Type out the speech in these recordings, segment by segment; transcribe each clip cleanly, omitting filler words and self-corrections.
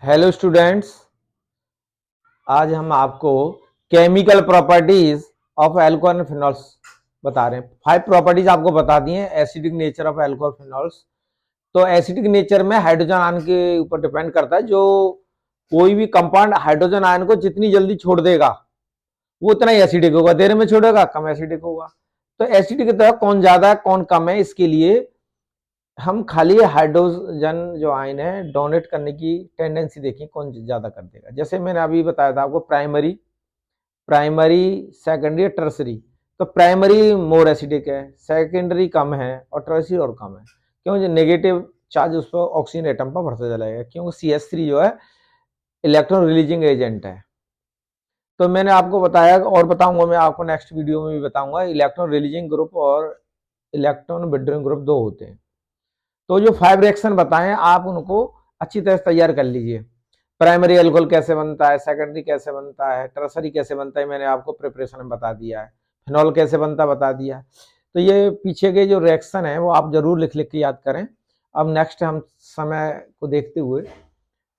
Hello students, आज हम आपको chemical properties of alcohol and phenols बता रहे हैं। 5 प्रॉपर्टीज आपको बता दी हैं acidic nature of alcohol phenols. तो एसिडिक नेचर में हाइड्रोजन आयन के ऊपर डिपेंड करता है। जो कोई भी कंपाउंड हाइड्रोजन आयन को जितनी जल्दी छोड़ देगा वो उतना ही एसिडिक होगा, देर में छोड़ेगा कम एसिडिक होगा। तो एसिडिक की तरह कौन ज्यादा है कौन कम है, इसके लिए हम खाली हाइड्रोजन जो आयन है डोनेट करने की टेंडेंसी देखें कौन ज्यादा कर देगा। जैसे मैंने अभी बताया था आपको प्राइमरी प्राइमरी सेकेंडरी टर्सरी। तो प्राइमरी मोर एसिडिक है, सेकेंडरी कम है और टर्सरी और कम है। क्यों? जो नेगेटिव चार्ज उस पर ऑक्सीजन एटम पर बढ़ता चलाएगा, क्योंकि CH3 जो है इलेक्ट्रॉन रिलीजिंग एजेंट है। तो मैंने आपको बताया और बताऊंगा, मैं आपको नेक्स्ट वीडियो में भी बताऊंगा, इलेक्ट्रॉन रिलीजिंग ग्रुप और इलेक्ट्रॉन विड्रॉइंग ग्रुप दो होते हैं। तो जो 5 रिएक्शन बताएं आप उनको अच्छी तरह से तैयार कर लीजिए। प्राइमरी अल्कोहल कैसे बनता है, सेकेंडरी कैसे बनता है, टर्सरी कैसे बनता है, मैंने आपको प्रिपरेशन में बता दिया है। फिनॉल कैसे बनता बता दिया। तो ये पीछे के जो रिएक्शन है वो आप जरूर लिख लिख के याद करें। अब नेक्स्ट हम समय को देखते हुए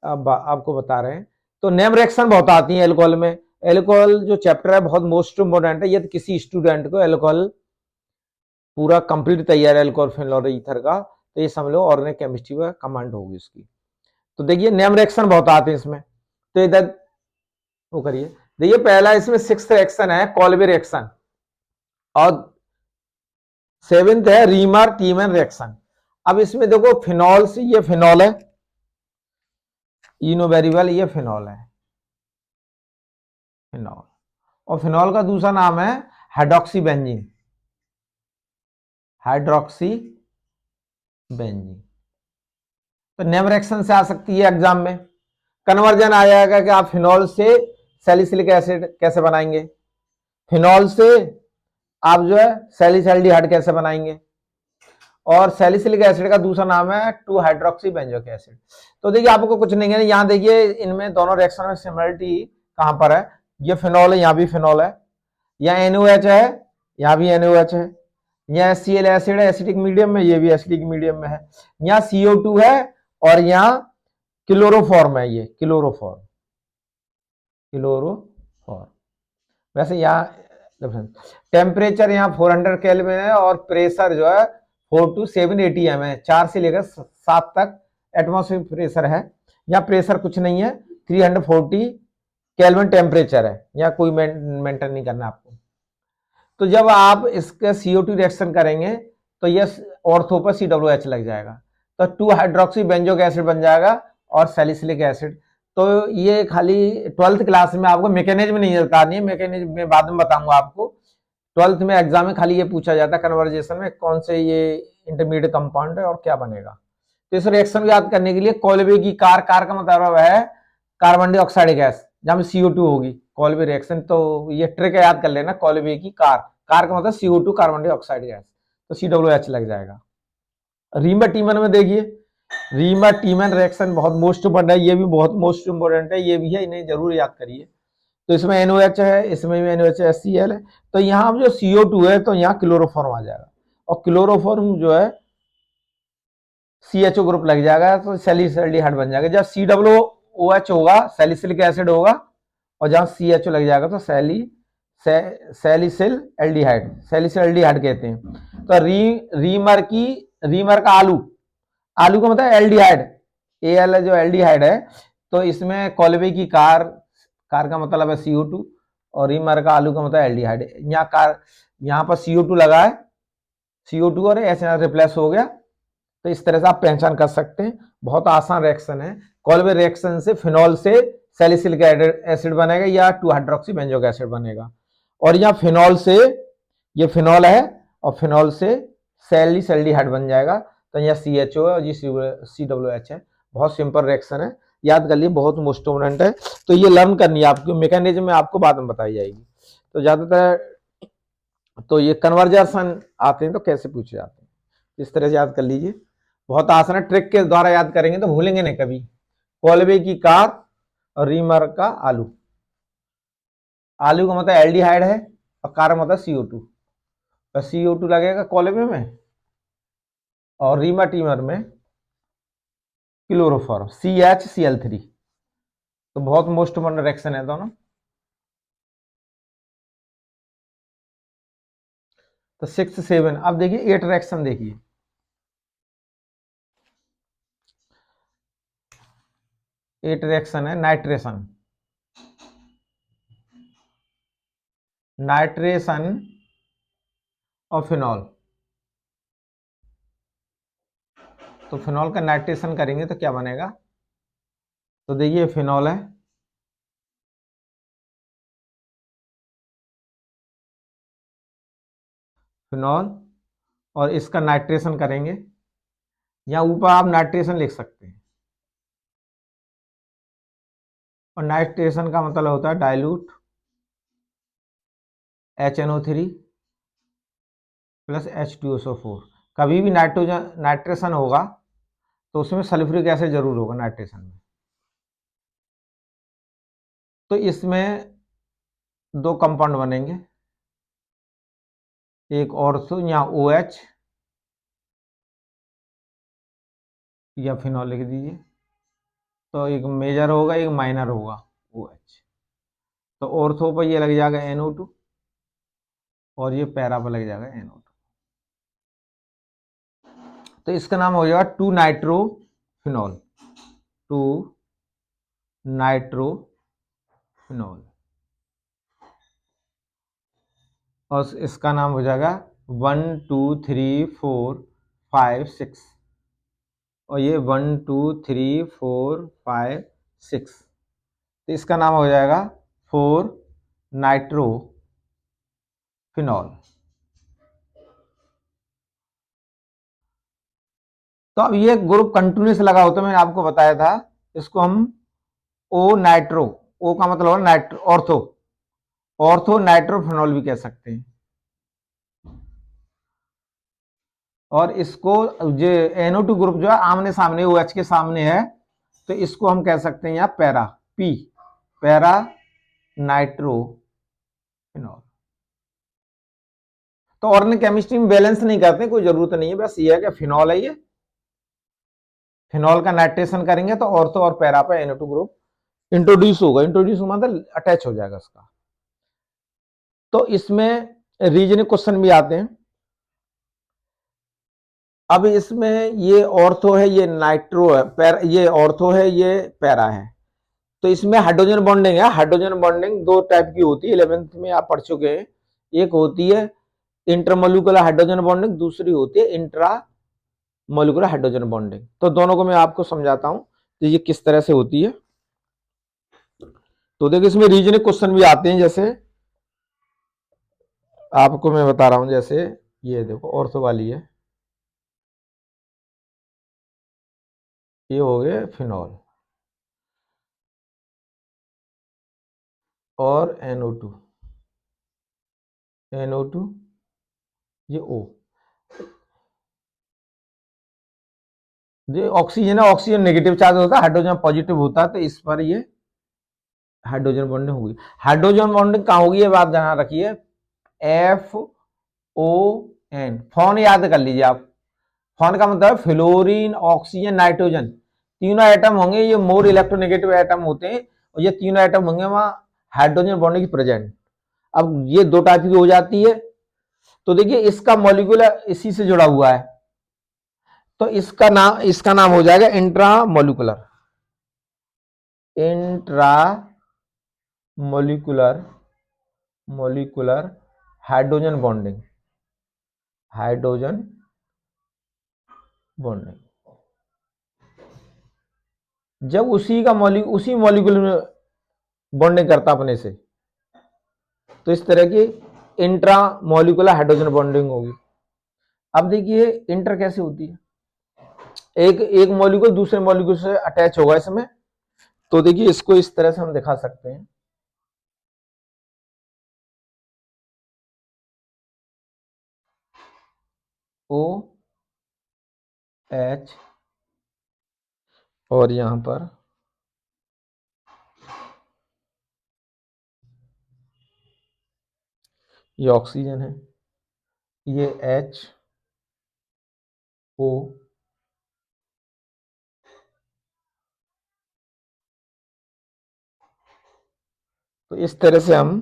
अब आपको बता रहे हैं। तो नेम रिएक्शन बहुत आती है अल्कोहल में। अल्कोहल जो चैप्टर है बहुत मोस्ट इंपोर्टेंट है। यदि किसी स्टूडेंट को अल्कोहल पूरा कंप्लीट तैयार है अल्कोहल फिनॉल और ईथर का, तो ये समझ लो ऑर्गेनिक केमिस्ट्री में कमांड होगी उसकी। तो देखिए नेम रिएक्शन बहुत आते हैं इसमें। तो इधर वो करिए, देखिए पहला इसमें 6th रिएक्शन है कॉल्बे रिएक्शन और 7th है रीमर टीमन रिएक्शन। अब इसमें देखो फिनॉल से, ये फिनॉल है, यू नो वेरी वेल, ये फिनॉल है, फिनॉल। और फिनॉल का दूसरा नाम है हाइड्रोक्सी बेंजीन, हाइड्रोक्सी बेंजीन। तो नेम रिएक्शन से आ सकती है एग्जाम में। कन्वर्जन आ जाएगा कि आप फिनॉल से सैलिसिलिक एसिड कैसे बनाएंगे, फिनॉल से आप जो है सैलिसल्डिहाइड कैसे बनाएंगे, और सैलिसिलिक एसिड का दूसरा नाम है 2 हाइड्रोक्सी बेंजोइक एसिड। तो देखिए आपको कुछ नहीं है, यहां देखिए इनमें दोनों रिएक्शन में सिमिलरिटी कहां पर है। ये फिनॉल है, यहां भी फिनॉल है, यहाँ NOH है, यहाँ भी NOH है, यहाँ Cl एसिड है एसिडिक मीडियम में, ये भी एसिडिक मीडियम में है, यहाँ CO2 है और यहाँ क्लोरोफॉर्म है, ये क्लोरोफॉर्म, क्लोरोफॉर्म। वैसे यहाँ टेम्परेचर यहाँ 400 केल्विन है और प्रेशर जो है 4 to 7 ATM है, 4 से लेकर 7 तक एटमॉस्फेरिक प्रेशर है। यहाँ प्रेशर कुछ नहीं है, 340 केल्विन टेम्परेचर है, यहाँ कोई मेंटेन नहीं करना आपको। तो जब आप इसके CO2 रिएक्शन करेंगे तो ये ऑर्थो पर COOH लग जाएगा, तो 2 हाइड्रोक्सी बेंजोइक एसिड बन जाएगा और सैलिसिलिक एसिड। तो ये खाली 12th क्लास में आपको मैकेनिज्म नहीं बतानी है, मैकेनिज्म में बाद में बताऊंगा आपको। 12th में एग्जाम में खाली ये पूछा जाता है कन्वर्जेशन में कौन से ये इंटरमीडिएट कंपाउंड है और क्या बनेगा। तो इस रिएक्शन को याद करने के लिए कॉल्बे की कार का मतलब है कार्बन डाइऑक्साइड गैस, जहां CO2 होगी कॉल्बे रिएक्शन। तो ये ट्रिक याद कर लेना, कॉल्बे की कार का मतलब CO2 कार्बन डाइऑक्साइड गैस, तो COOH लग जाएगा। रीमा टीमन में देखिए, रीमा टीमन रिएक्शन बहुत मोस्ट इंपोर्टेंट है, ये भी बहुत मोस्ट इंपोर्टेंट है, ये भी है, इन्हें जरूर याद करिए। तो इसमें NOH है, इसमें भी NOH है, HCl है। तो यहाँ जो CO2 है तो यहाँ क्लोरोफॉर्म आ जाएगा और क्लोरोफॉर्म जो है CHO ग्रुप लग जाएगा तो सैलिसल्डिहाइड बन जाएगा। जब COOH होगा सैलिसिलिक एसिड होगा और जहां CHO लग जाएगा तो सैलिसिल एल्डिहाइड, सैलिसिल एल्डिहाइड कहते हैं। तो रीमर का आलू, आलू का मतलब एल्डिहाइड, Al जो एल्डिहाइड है। तो इसमें कॉल्बे की कार का मतलब है CO2 और रीमर का आलू का मतलब एल्डिहाइड। यहाँ पर CO2 लगा है, CO2 और HNO रिप्लेस हो गया। तो इस तरह से आप पहचान कर सकते हैं, बहुत आसान रिएक्शन है। कॉल्बे रिएक्शन से फिनॉल से सैलिसिलिक एसिड बनेगा या 2 हाइड्रोक्सी बेंजोइक एसिड बनेगा। और यहाँ फिनॉल से, ये फिनॉल है और फिनॉल से सैलिसल्डिहाइड बन जाएगा, तो यहाँ CHO है और ये COOH है। बहुत सिंपल रिएक्शन है, याद कर लिए, बहुत मोस्ट इंपोर्टेंट है। तो ये लर्न करनी है आपको, मैकेनिज्म में आपको बाद में बताई जाएगी। तो ज्यादातर तो ये कन्वर्जन आते हैं तो कैसे पूछे जाते हैं, इस तरह से याद कर लीजिए। बहुत आसान है, ट्रिक के द्वारा याद करेंगे तो भूलेंगे नहीं कभी। कॉल्बे की कार और रीमर का आलू, आलू का मतलब एल्डिहाइड है और कार मतलब CO2, तो CO2 लगेगा कॉल्बे में और रीमर टीमर में क्लोरोफॉर्म CHCl3। तो बहुत मोस्ट कॉमन रिएक्शन है दोनों। तो 6 7, अब देखिए 8 रिएक्शन देखिए। 8 रिएक्शन है नाइट्रेशन, नाइट्रेशन और फिनॉल। तो फिनॉल का नाइट्रेशन करेंगे तो क्या बनेगा? तो देखिए फिनॉल है, फिनॉल, और इसका नाइट्रेशन करेंगे, या ऊपर आप नाइट्रेशन लिख सकते हैं। और नाइट्रेशन का मतलब होता है डाइल्यूट HNO3 प्लस H2SO4। कभी भी नाइट्रोजन नाइट्रेशन होगा तो उसमें सल्फ्यूरिक एसिड जरूर होगा नाइट्रेशन में। तो इसमें दो कंपाउंड बनेंगे, एक ऑर्थो या OH, या फिनॉल लिख दीजिए। तो एक मेजर होगा एक माइनर होगा OH। तो ऑर्थो पर ये लग जाएगा NO2 और ये पैरा पर लग जाएगा NO2। तो इसका नाम हो जाएगा 2 नाइट्रोफिनॉल, 2 नाइट्रोफिनॉल। और इसका नाम हो जाएगा 1 2 3 4 5 6, और ये 1 2 3 4 5 6। तो इसका नाम हो जाएगा 4 नाइट्रोफिनॉल। तो अब ये ग्रुप कंटिन्यूस लगा होता है, मैंने आपको बताया था। इसको हम ओ नाइट्रो, ओ का मतलब है नाइट्रो, ऑर्थो, ऑर्थो नाइट्रोफिनॉल भी कह सकते हैं। और इसको जो NO2 ग्रुप जो है आमने सामने OH के सामने है, तो इसको हम कह सकते हैं यहाँ पैरा, P, पैरा नाइट्रोफिनॉल। तो ऑर्गेनिक केमिस्ट्री में बैलेंस नहीं करते, कोई जरूरत नहीं है, बस ये है कि फिनॉल है, ये फिनॉल का नाइट्रेशन करेंगे तो ऑर्थो और पैरा पे NO2 ग्रुप इंट्रोड्यूस होगा। इंट्रोड्यूस मतलब अटैच हो जाएगा उसका। तो इसमें रीजनिंग क्वेश्चन भी आते हैं। अब इसमें ये ऑर्थो है, ये नाइट्रो है, ये ऑर्थो है, ये पैरा है। तो इसमें हाइड्रोजन बॉन्डिंग है। हाइड्रोजन बॉन्डिंग दो टाइप की होती है, 11th में आप पढ़ चुके हैं। एक होती है इंटरमोलिकुलर हाइड्रोजन बॉन्डिंग, दूसरी होती है इंट्रा मोलिकुलर हाइड्रोजन बॉन्डिंग। तो दोनों को मैं आपको समझाता हूं तो ये किस तरह से होती है। तो देखिए इसमें रीजनिंग क्वेश्चन भी आते हैं, जैसे आपको मैं बता रहा हूं, जैसे ये देखो ऑर्थो वाली है, ये हो गए फिनॉल और NO2, NO2, ये O, ये ऑक्सीजन है, ऑक्सीजन नेगेटिव चार्ज होता है, हाइड्रोजन पॉजिटिव होता है, तो इस पर ये हाइड्रोजन बॉन्डिंग होगी। हाइड्रोजन बॉन्डिंग कहाँ होगी ये बात ध्यान रखिए, FON, फोन याद कर लीजिए आप। फोन का मतलब फ्लोरीन ऑक्सीजन नाइट्रोजन, तीनों एटम होंगे, ये मोर इलेक्ट्रोनेगेटिव एटम होते हैं, और ये तीनों एटम होंगे वहां हाइड्रोजन बॉन्डिंग की प्रेजेंट। अब ये दो टाइप की हो जाती है। तो देखिए इसका मॉलिक्यूल इसी से जुड़ा हुआ है, तो इसका नाम हो जाएगा intra molecular, intra molecular, molecular hydrogen bonding, hydrogen bonding. जब उसी मॉलिक्यूल में बॉन्डिंग करता अपने से, तो इस तरह की इंट्रा मॉलिकुलर हाइड्रोजन बॉन्डिंग होगी। अब देखिए इंटर कैसे होती है, एक एक मॉलिक्यूल दूसरे मॉलिक्यूल से अटैच होगा इसमें। तो देखिए इसको इस तरह से हम दिखा सकते हैं, OH, और यहां पर ये ऑक्सीजन है, ये HO, तो इस तरह से हम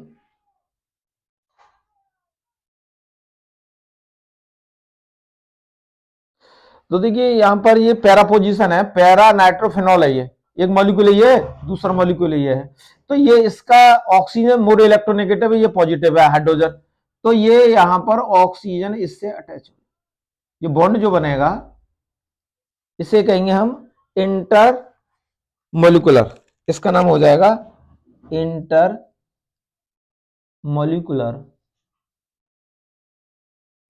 तो देखिए यहां पर ये पैरा पोजीशन है, पैरा नाइट्रोफिनॉल है, ये एक मॉलिक्यूल है, ये दूसरा मॉलिक्यूल ये है। तो ये इसका ऑक्सीजन मोर इलेक्ट्रोनेगेटिव है, ये पॉजिटिव है हाइड्रोजन। तो ये यहां पर ऑक्सीजन इससे अटैच, ये बॉन्ड जो बनेगा इसे कहेंगे हम इंटर मोलिकुलर, इसका नाम हो जाएगा इंटर मोलिकुलर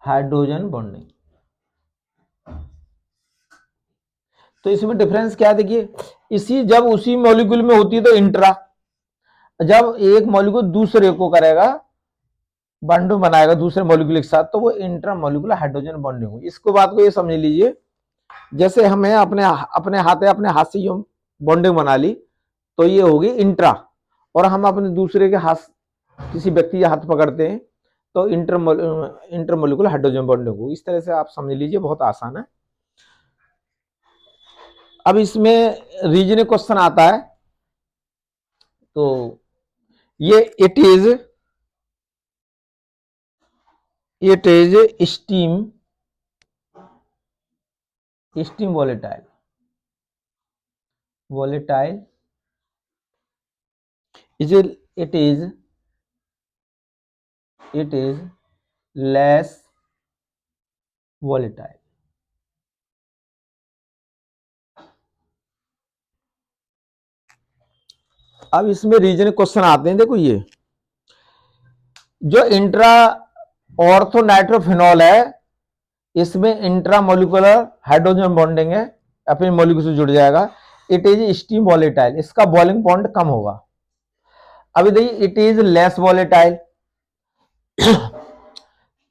हाइड्रोजन बॉन्डिंग। तो इसमें डिफरेंस क्या है देखिए, इसी जब उसी मॉलिक्यूल में होती है तो इंट्रा, जब एक मॉलिक्यूल दूसरे को करेगा बॉन्ड बनाएगा दूसरे मॉलिक्यूल के साथ तो वो इंट्रा मॉलिक्यूलर हाइड्रोजन बॉन्डिंग होगी। इसको बात को ये समझ लीजिए, जैसे हमें अपने अपने हाथ से जो बॉन्डिंग बना ली तो ये होगी इंट्रा, और हम अपने दूसरे के हाथ किसी व्यक्ति का हाथ पकड़ते हैं तो इंटरमोलिकुलर हाइड्रोजन बॉन्डिंग होगी। इस तरह से आप समझ लीजिए, बहुत आसान है। अब इसमें रीजनिंग क्वेश्चन आता है, तो ये it is steam volatile it is less volatile। अब इसमें रीजन क्वेश्चन आते हैं, देखो ये जो इंट्रा ऑर्थोनाइट्रोफिनॉल है इसमें इंट्रा मोलिकुलर हाइड्रोजन बॉन्डिंग है, अपने मोलिक्यूल से जुड़ जाएगा। इट इज स्टीम वॉलेटाइल, इसका बॉइलिंग पॉइंट कम होगा। अभी देखिए it is less volatile,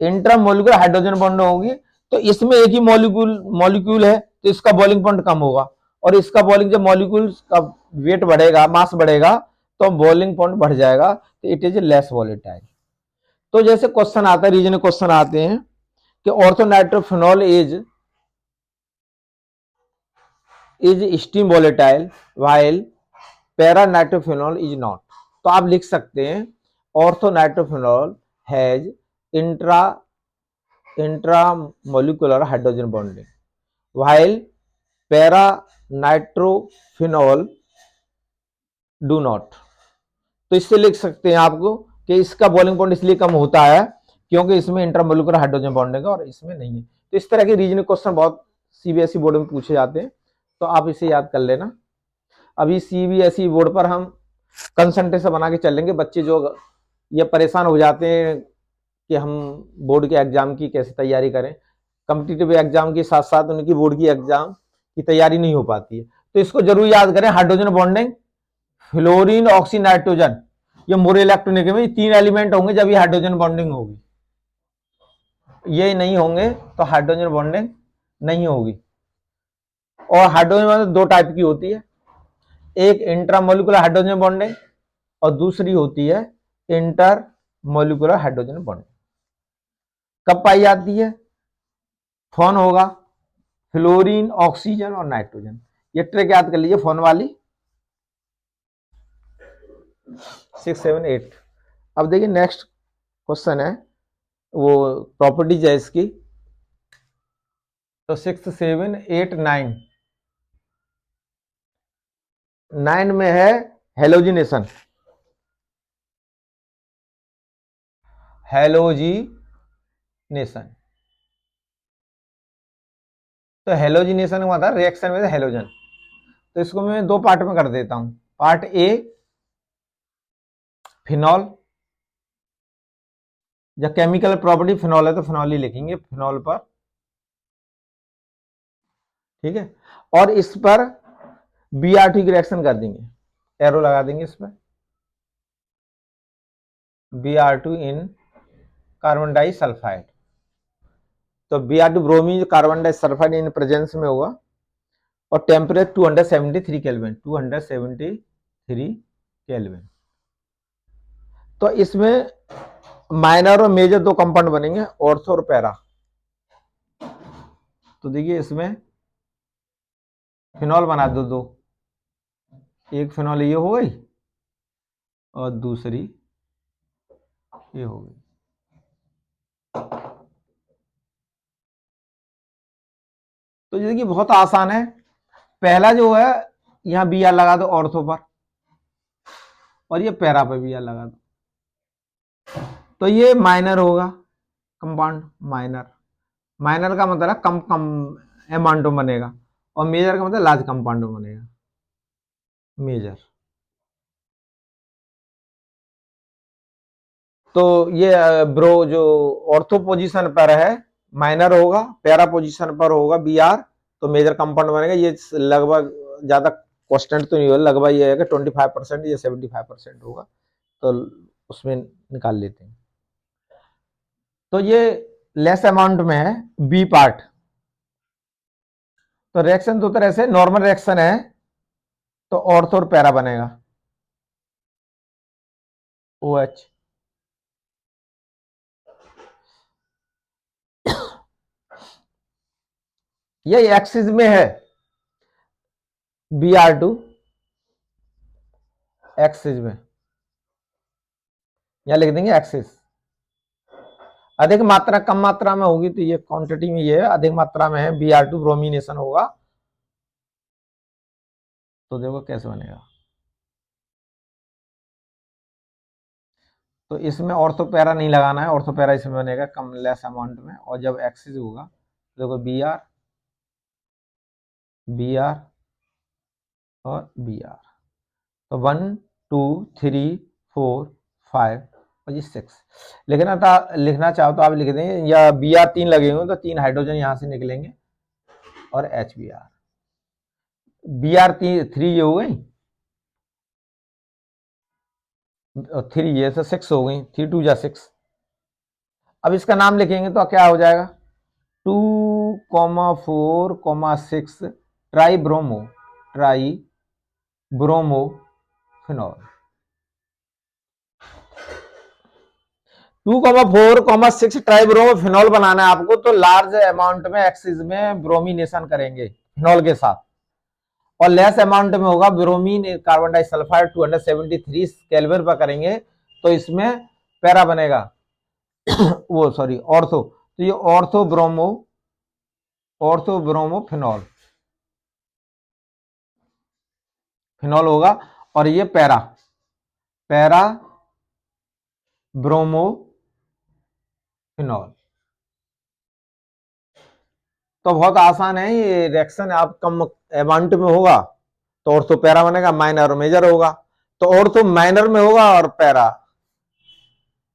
intra molecular hydrogen bonding होगी तो इसमें एक ही मॉलिक्यूल है तो इसका बॉइलिंग पॉइंट कम होगा, और इसका बॉइलिंग जब मॉलिक्यूल का वेट बढ़ेगा, मास बढ़ेगा तो बॉइलिंग पॉइंट बढ़ जाएगा, तो इट इज लेस वॉलेटाइल। तो जैसे क्वेश्चन आता है, रीजन क्वेश्चन आते हैं कि orthonitrophenol is steam volatile while paranitrophenol is not. तो आप लिख सकते हैं orthonitrophenol has intra intramolecular hydrogen bonding while paranitrophenol do not. तो इससे लिख सकते हैं आपको कि इसका बॉइलिंग पॉइंट इसलिए कम होता है क्योंकि इसमें इंटरमोलिकुलर हाइड्रोजन बॉन्डिंग है और इसमें नहीं है। तो इस तरह के रीजनिंग क्वेश्चन बहुत सीबीएसई बोर्ड में पूछे जाते हैं, तो आप इसे याद कर लेना। अभी सीबीएसई बोर्ड पर हम कंसंट्रेशन बना के चलेंगे। बच्चे जो ये परेशान हो जाते हैं कि हम बोर्ड के एग्जाम की कैसे तैयारी करें, कॉम्पिटिटिव एग्जाम के साथ साथ उनकी बोर्ड की एग्जाम की तैयारी नहीं हो पाती है, तो इसको जरूर याद करें। Hydrogen bonding fluorine oxy nitrogen, ये मोर इलेक्ट्रोनेगेटिव, तीन एलिमेंट होंगे जब ये हाइड्रोजन बॉन्डिंग होगी, ये नहीं होंगे तो हाइड्रोजन बॉन्डिंग नहीं होगी। और हाइड्रोजन बॉन्डिंग दो टाइप की होती है, एक इंट्रामोलिकुलर हाइड्रोजन बॉन्डिंग और दूसरी होती है इंटर मोलिकुलर हाइड्रोजन बॉन्डिंग। कब पाई जाती है? फोन होगा फ्लोरीन ऑक्सीजन और नाइट्रोजन, ये ट्रिक याद कर लीजिए फोन वाली। 6, 7, 8। अब देखिए नेक्स्ट क्वेश्चन है, वो प्रॉपर्टीज है इसकी। तो 6, 7, 8, 9, 9 में है हेलोजिनेशन, हेलोजिनेशन। तो हेलोजिनेशन हुआ था रिएक्शन में हेलोजन, तो इसको मैं दो पार्ट में कर देता हूं। पार्ट ए फिनॉल, जब केमिकल प्रॉपर्टी फिनॉल है तो फिनॉल ही लिखेंगे फिनॉल पर, ठीक है। और इस पर Br2 की रिएक्शन कर देंगे, एरो लगा देंगे इस पर, Br2 इन कार्बन डाइसल्फाइड। तो Br2 bromine carbon disulphide in presence में होगा और टेम्परेचर 273 केल्विन, 273 केल्विन। तो इसमें माइनर और मेजर दो कंपाउंड बनेंगे, ऑर्थो और पैरा। तो देखिए इसमें फिनॉल बना दो, एक फिनॉल ये हो गई और दूसरी ये हो गई। तो जैसे कि बहुत आसान है, पहला जो है यहाँ बी आर लगा दो ऑर्थो पर, और ये पैरा पे बी आर लगा दो, तो ये माइनर होगा, कंपाउंड माइनर। माइनर का मतलब कम कम अमाउंट में बनेगा, और मेजर का मतलब लार्ज कंपाउंड में बनेगा, मेजर। तो ये ब्रो जो ऑर्थो पोजीशन पर है माइनर होगा, पैरा पोजीशन पर होगा बी आर, तो मेजर कंपाउंड बनेगा। ये लगभग ज्यादा कॉन्स्टेंट तो नहीं होगा, लगभग ये है कि 25% या 75% होगा, तो उसमें निकाल लेते हैं। तो ये लेस अमाउंट में है बी पार्ट। तो रिएक्शन दो तरह से, नॉर्मल रिएक्शन है तो ऑर्थो और पैरा बनेगा, ओ एच। ये एक्सिस में है बी आर टू, एक्सिस में, यहां लिख देंगे एक्सिस। अधिक मात्रा कम मात्रा में होगी तो ये क्वांटिटी में ये है, अधिक मात्रा में है बी आर टू ब्रोमिनेशन होगा। तो देखो कैसे बनेगा। तो इसमें ऑर्थोपैरा नहीं लगाना है, ऑर्थोपैरा इसमें बनेगा कम लेस अमाउंट में, और जब एक्सिस होगा तो देखो बी आर और बी आर, तो 1 2 3 4 5 और ये 6। लिखना चाहो तो आप लिख दें, या बी आर 3 लगे हुए तो 3 हाइड्रोजन यहां से निकलेंगे, और एच बी आर 3 ये हो गई, और 3 ये तो 6 हो गई, 3 2 जा 6। अब इसका नाम लिखेंगे तो क्या हो जाएगा, 2,4,6 tribromophenol. 2,4,6 tribromophenol बनाना है आपको, तो लार्ज अमाउंट में एक्सिस में ब्रोमिनेशन करेंगे फिनॉल के साथ, और लेस अमाउंट में होगा ब्रोमीन कार्बन डाइसल्फाइड 273 केल्विन पर करेंगे, तो इसमें पैरा बनेगा वो सॉरी ऑर्थो, तो ये ऑर्थो ब्रोमो फिनॉल होगा, और ये पैरा ब्रोमो फिनॉल। तो बहुत आसान है ये रिएक्शन, आप कम अमाउंट में होगा तो ऑर्थो पैरा बनेगा, माइनर और मेजर होगा, तो ऑर्थो माइनर में होगा और पैरा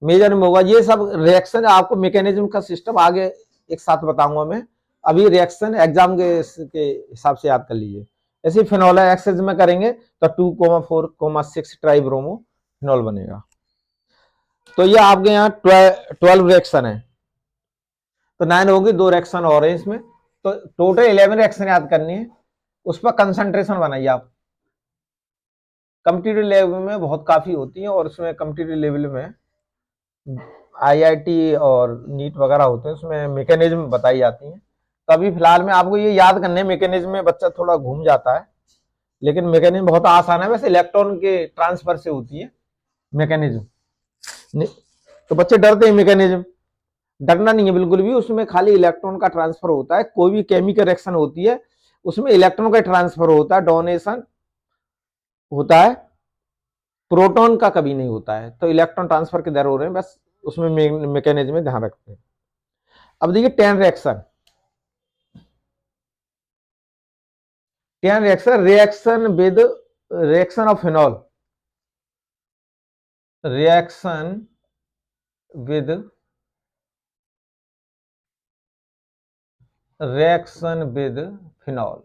मेजर में होगा। ये सब रिएक्शन आपको मैकेनिज्म का सिस्टम आगे एक साथ बताऊंगा मैं, अभी रिएक्शन एग्जाम के हिसाब से याद कर लीजिए। ऐसे फिनॉल एक्सेस में करेंगे तो 2,4,6 ट्राइब्रोमो फिनॉल बनेगा। तो ये आपके यहाँ 12 रिएक्शन है, तो 9 होगी, 2 रिएक्शन और है इसमें, तो टोटल 11 रिएक्शन याद करनी है। उस पर कंसंट्रेशन बनाइए आप। कॉम्पिटिटिव लेवल में बहुत काफी होती है, और उसमें कॉम्पिटिटिव लेवल में आईआईटी और नीट वगैरह होते हैं, उसमें मैकेनिज्म बताई जाती हैं। तो अभी फिलहाल में आपको ये याद करने, मैकेनिज्म में बच्चा थोड़ा घूम जाता है, लेकिन मैकेनिज्म बहुत आसान है, वैसे इलेक्ट्रॉन के ट्रांसफर से होती है मैकेनिज्म। तो बच्चे डरते हैं मैकेनिज्म, डरना नहीं है बिल्कुल भी, उसमें खाली इलेक्ट्रॉन का ट्रांसफर होता है। कोई भी केमिकल रिएक्शन होती है उसमें इलेक्ट्रॉन का ट्रांसफर होता है, डोनेशन होता है, प्रोटॉन का कभी नहीं होता है। तो इलेक्ट्रॉन ट्रांसफर के दर हो रहे हैं, बस उसमें मैकेनिज्म में ध्यान रखते हैं। अब देखिए 10 reaction, reaction with reaction of phenol, reaction with phenol,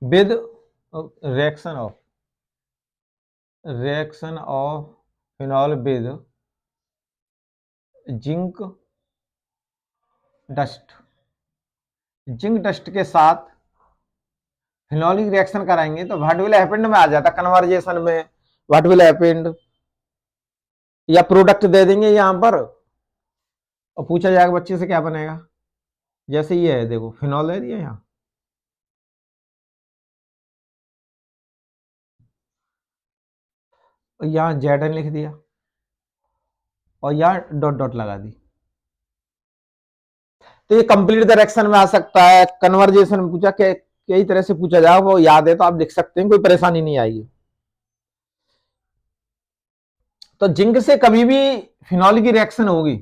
with reaction of phenol with zinc dust के साथ फिनॉलिक रिएक्शन कराएंगे, तो व्हाट विल हैपेंड में आ जाता कन्वर्जेशन में, व्हाट विल हैपेंड, या प्रोडक्ट दे देंगे यहां पर और पूछा जाएगा बच्चे से क्या बनेगा। जैसे ये है, देखो फिनॉल है दिया यहाँ, और यहाँ Zn लिख दिया और यहाँ डॉट डॉट लगा दी। तो ये कंप्लीट डायरेक्शन में आ सकता है, कन्वर्जेशन में पूछा, कई तरह से पूछा जाए, वो याद है तो आप लिख सकते हैं, कोई परेशानी नहीं आएगी। तो जिंक से कभी भी फिनॉल की रिएक्शन होगी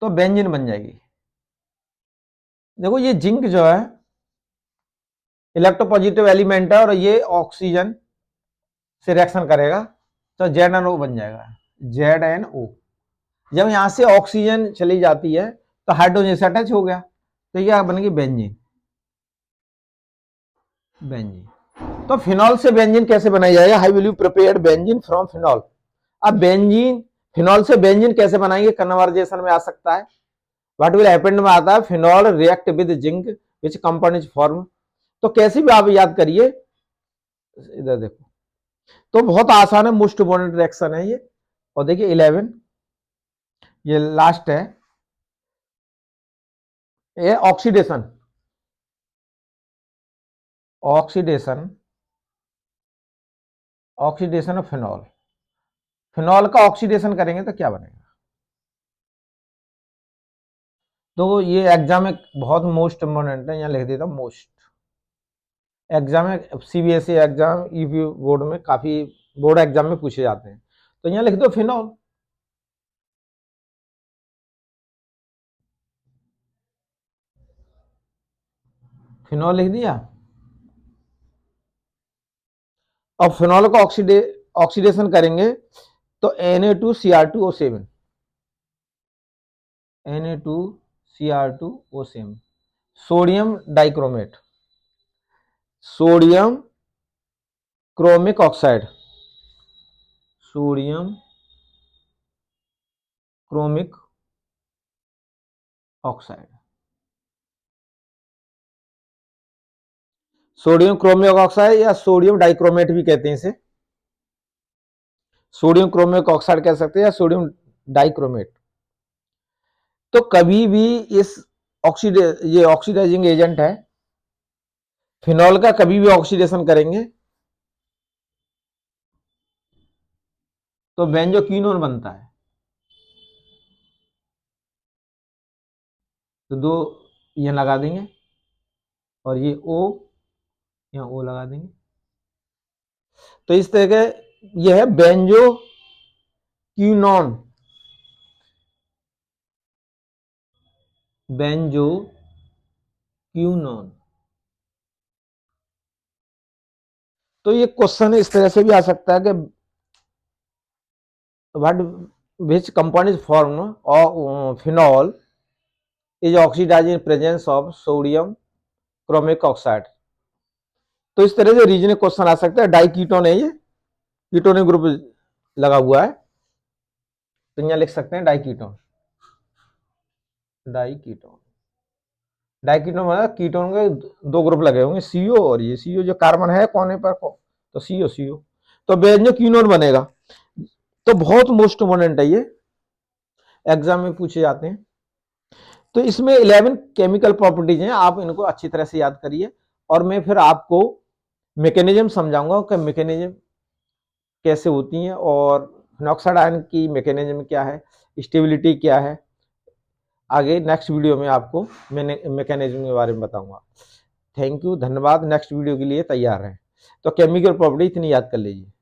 तो बेंजीन बन जाएगी। देखो ये जिंक जो है इलेक्ट्रोपॉजिटिव एलिमेंट है और ये ऑक्सीजन से रिएक्शन करेगा तो ZnO बन जाएगा, ZnO। जब यहां से ऑक्सीजन चली जाती है तो हाइड्रोजन से अटैच हो गया तो यह बन गई बेंजीन। बेंजीन तो फिनॉल से बेंजीन कैसे बनाई जाएगा? How will you prepare benzene from phenol? अब बेंजीन, फिनॉल से बेंजीन कैसे बनाएंगे? कन्वर्जेशन में आ सकता है। व्हाट विल हैपन में आता है, phenol react with zinc which compound is form. तो कैसे भी आप याद करिए, इधर देखो, तो बहुत आसान है, मोस्ट इम्पोर्टेंट रिएक्शन है ये। और देखिए 11 ये लास्ट है, ये oxidation, oxidation, oxidation of phenol. Phenol का ऑक्सीडेशन करेंगे तो क्या बनेगा? तो ये एग्जाम में बहुत मोस्ट इम्पोर्टेंट है, यहाँ लिख देता हूँ मोस्ट। एग्जाम में सीबीएसई एग्जाम, ईपी बोर्ड में, काफी बोर्ड एग्जाम में पूछे जाते हैं, तो यहाँ लिख दो फिनॉल। फिनॉल लिख दिया। अब फिनॉल का ऑक्सीडेशन करेंगे तो Na2Cr2O7, Na2Cr2O7, sodium dichromate, sodium chromic oxide, sodium chromic oxide, sodium chromic oxide या सोडियम डाइक्रोमेट भी कहते हैं इसे, सोडियम क्रोमिक ऑक्साइड कह सकते हैं या सोडियम डाइक्रोमेट। तो कभी भी इस ये ऑक्सीडाइजिंग एजेंट है, फिनॉल का कभी भी ऑक्सीडेशन करेंगे तो बेंजोक्विनोन बनता है। तो दो ये लगा देंगे और ये O, यहाँ O लगा देंगे। तो इस तरह के ये है बेंजोक्विनोन, बेंजोक्विनोन। तो ये क्वेश्चन इस तरह से भी आ सकता है कि what which compound is form of phenol is oxidise in presence of sodium chromic oxide. तो इस तरह से रीजनिंग क्वेश्चन आ सकता है। डाई कीटोन है ये, कीटोनिक ग्रुप लगा हुआ है, तो यहाँ लिख सकते हैं diketone. Diketone, diketone मतलब कीटोन के दो ग्रुप लगे होंगे, सीओ और ये सीओ जो कार्बन है कोने पर को, तो सीओ सीओ, तो बेंजोक्विनोन बनेगा। तो बहुत मोस्ट इम्पोर्टेंट है ये, एग्जाम में पूछे जाते हैं। तो इसमें 11 केमिकल प्रॉपर्टीज हैं, आप इनको अच्छी तरह से याद करिए और मैं फिर आपको मैकेनिज्म समझाऊंगा कि मैकेनिज्म कैसे होती हैं और फिनॉक्साइड आयन की मैकेनिज्म क्या है, स्टेबिलिटी क्या है। आगे नेक्स्ट वीडियो में आपको मैंने मैकेनिज्म के बारे में बताऊंगा। थैंक यू, धन्यवाद। नेक्स्ट वीडियो के लिए तैयार हैं। तो केमिकल प्रॉपर्टी इतनी याद कर लीजिए।